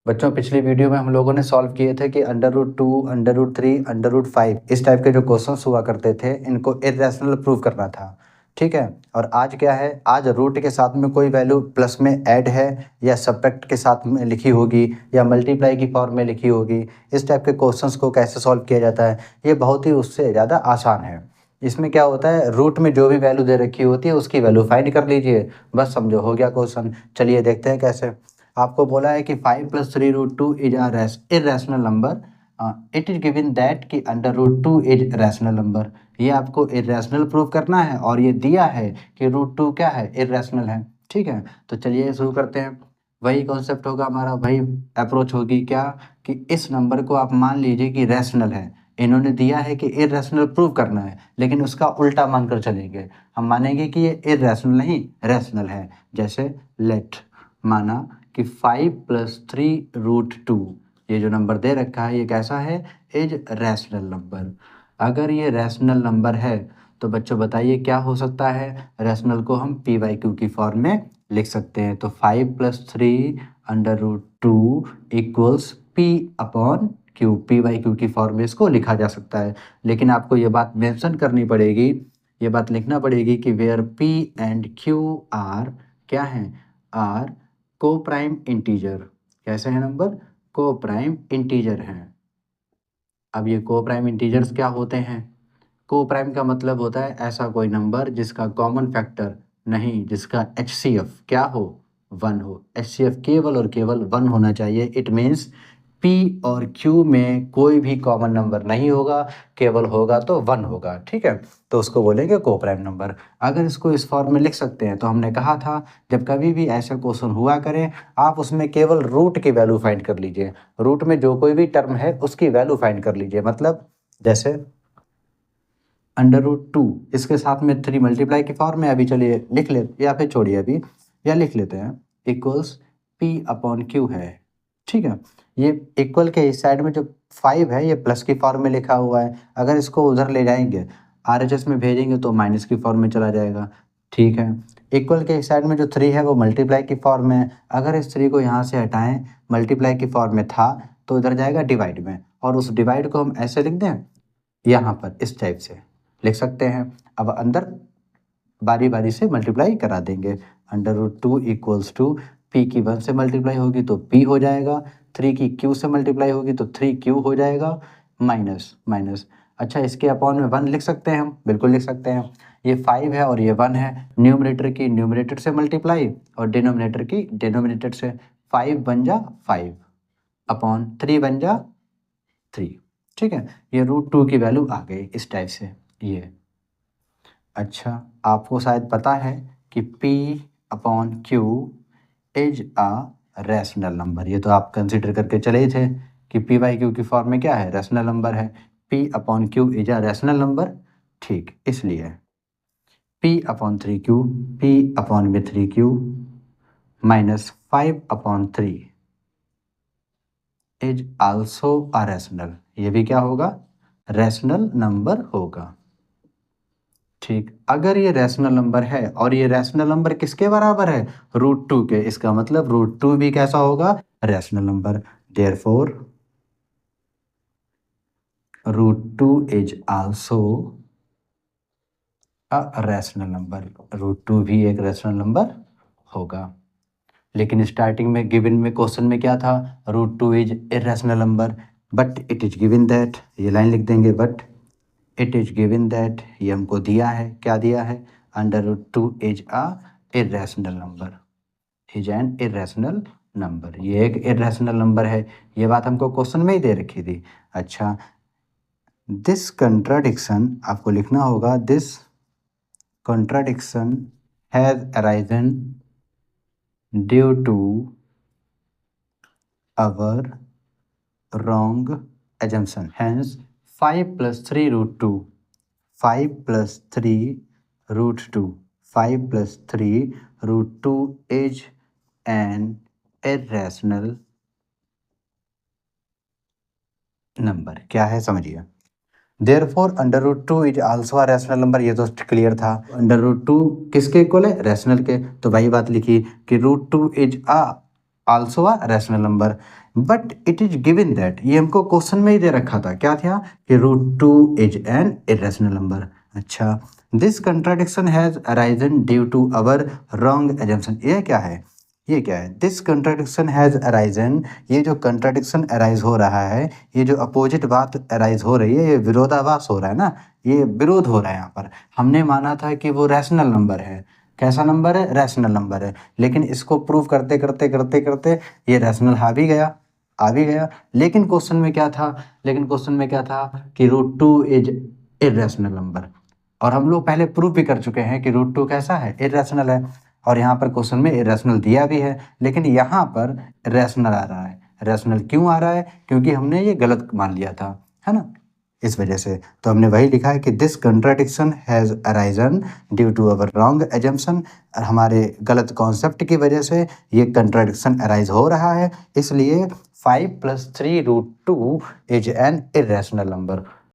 बच्चों पिछली वीडियो में हम लोगों ने सॉल्व किए थे कि √2, √3, √5 इस टाइप के जो क्वेश्चंस हुआ करते थे इनको इर्रेशनल प्रूव करना था। ठीक है। और आज क्या है, आज रूट के साथ में कोई वैल्यू प्लस में ऐड है या सब्ट्रैक्ट के साथ में लिखी होगी या मल्टीप्लाई की फॉर्म में लिखी होगी। इस टाइप के क्वेश्चंस को कैसे सॉल्व किया जाता है, ये बहुत ही उससे ज़्यादा आसान है। इसमें क्या होता है, रूट में जो भी वैल्यू दे रखी होती है उसकी वैल्यू फाइंड कर लीजिए, बस समझो हो गया क्वेश्चन। चलिए देखते हैं कैसे। आपको बोला है कि 5 + 3√2 is a irrational number. It is given that कि √2 इज रैशनल नंबर। ये आपको इर्रेशनल प्रूव करना है और ये दिया है कि √2 क्या है, इर्रेशनल है। ठीक है, तो चलिए शुरू करते हैं। वही कॉन्सेप्ट होगा हमारा, वही अप्रोच होगी क्या कि इस नंबर को आप मान लीजिए कि रैशनल है। इन्होंने दिया है कि इर्रेशनल प्रूव करना है, लेकिन उसका उल्टा मानकर चलेंगे। हम मानेंगे कि ये इर्रेशनल नहीं रैशनल है। जैसे लेट माना कि 5 + 3√2 ये जो नंबर दे रखा है ये कैसा है, इज रैशनल नंबर। अगर ये रैशनल नंबर है तो बच्चों बताइए क्या हो सकता है। रैशनल को हम p/q की फॉर्म में लिख सकते हैं। तो 5 + 3√2 इक्वल्स p/q। p/q की फॉर्म में इसको लिखा जा सकता है, लेकिन आपको ये बात मेंशन करनी पड़ेगी, ये बात लिखना पड़ेगी कि where p and q are क्या हैं, आर को प्राइम इंटीजर। कैसे हैं नंबर, को प्राइम इंटीजर हैं। अब ये को प्राइम इंटीजर्स क्या होते हैं, को प्राइम का मतलब होता है ऐसा कोई नंबर जिसका कॉमन फैक्टर नहीं, जिसका एचसीएफ क्या हो, 1 हो। एचसीएफ केवल और केवल 1 होना चाहिए। इट मीन्स पी और क्यू में कोई भी कॉमन नंबर नहीं होगा, केवल होगा तो 1 होगा। ठीक है, तो उसको बोलेंगे को प्राइम नंबर। अगर इसको इस फॉर्म में लिख सकते हैं तो हमने कहा था जब कभी भी ऐसा क्वेश्चन हुआ करें आप उसमें केवल रूट की वैल्यू फाइंड कर लीजिए। रूट में जो कोई भी टर्म है उसकी वैल्यू फाइंड कर लीजिए। मतलब जैसे √2 इसके साथ में 3 मल्टीप्लाई की फॉर्म में, अभी चलिए लिख ले या फिर छोड़िए अभी, या लिख लेते हैं इक्वल्स p/q है। ठीक है, ये इक्वल के इस साइड में जो 5 है ये प्लस की फॉर्म में लिखा हुआ है। अगर इसको उधर ले जाएंगे RHS में भेजेंगे तो माइनस की फॉर्म में चला जाएगा। ठीक है, इक्वल के इस साइड में जो 3 है वो मल्टीप्लाई की फॉर्म में है। अगर इस 3 को यहाँ से हटाएं, मल्टीप्लाई की फॉर्म में था तो इधर जाएगा डिवाइड में, और उस डिवाइड को हम ऐसे लिख दें, यहाँ पर इस टाइप से लिख सकते हैं। अब अंदर बारी बारी से मल्टीप्लाई करा देंगे। √2 इक्वल्स टू पी की 1 से मल्टीप्लाई होगी तो p हो जाएगा, 3 की q से मल्टीप्लाई होगी तो 3q हो जाएगा, माइनस माइनस। अच्छा, इसके अपॉन में 1 लिख सकते हैं हम, बिल्कुल लिख सकते हैं। ये 5 है और ये 1 है, न्यूमरेटर की न्यूमरेटर से मल्टीप्लाई और डिनोमिनेटर की डिनोमिनेटर से। 5 बन जा 5 अपॉन 3 बन जा 3। ठीक है, ये √2 की वैल्यू आ गई इस टाइप से ये। अच्छा, आपको शायद पता है कि p/q is a rational number. ये तो आप कंसिडर करके चले ही थे कि p/q की फॉर्म में क्या है, रैशनल नंबर है। p/q is a rational number. ठीक, इसलिए p/3q, p/3q minus 5/3 is also a rational. ये भी क्या होगा, रैशनल नंबर होगा। ठीक, अगर ये रैशनल नंबर है और ये रैशनल नंबर किसके बराबर है, √2 के, इसका मतलब √2 भी कैसा होगा, rational number. Therefore √2 is also a rational number. √2 भी एक रैशनल नंबर होगा। लेकिन स्टार्टिंग में गिवन में क्वेश्चन में क्या था, √2 is irrational number, but it is given that, ये लाइन लिख देंगे, but it is given that, ये हमको दिया है, क्या दिया है, √2 is a irrational number, is an irrational number. ये एक इरेशनल नंबर है, ये बात हमको क्वेश्चन में ही दे रखी थी। अच्छा, दिस कंट्राडिक्शन आपको लिखना होगा, this contradiction has arisen due to our wrong assumption. Hence 5 + 3√2, 5 + 3√2, 5 + 3√2 is an irrational number। क्या है समझिए। Therefore √2 is also a rational number। ये तो क्लियर था, √2 किसके इक्वल है, रैशनल के। तो वही बात लिखी कि √2 is a also a rational number, but it is given that, ये हमको क्वेश्चन में ही दे रखा था, क्या था कि √2 इज एन इरेशनल नंबर। अच्छा, this contradiction has arisen due to our wrong assumption, ये क्या है, ये क्या है, दिस कंट्राडिक्शन हैज अराइजन, ये जो कंट्राडिक्शन अराइज हो रहा है, ये जो अपोजिट बात अराइज हो रही है, ये विरोधाभास हो रहा है ना, ये विरोध हो रहा है यहाँ पर। हमने माना था कि वो रैशनल नंबर है, कैसा नंबर है, रैशनल नंबर है, लेकिन इसको प्रूव करते करते करते करते ये रैशनल आ भी गया, लेकिन क्वेश्चन में क्या था, लेकिन क्वेश्चन में क्या था कि √2 इज इरेशनल नंबर, और हम लोग पहले प्रूव भी कर चुके हैं कि √2 कैसा है, इरेशनल है, और यहाँ पर क्वेश्चन में इरेशनल दिया भी है, लेकिन यहाँ पर रैशनल आ रहा है। रैशनल क्यों आ रहा है, क्योंकि हमने ये गलत मान लिया था, है ना, इस वजह से। तो हमने वही लिखा है कि this contradiction has arisen due to our wrong assumption, हमारे गलत कॉन्सेप्ट की वजह से ये कंट्राडिक्शन अराइज हो रहा है, इसलिए 5 + 3 √2 इज एन इरेशनल नंबर।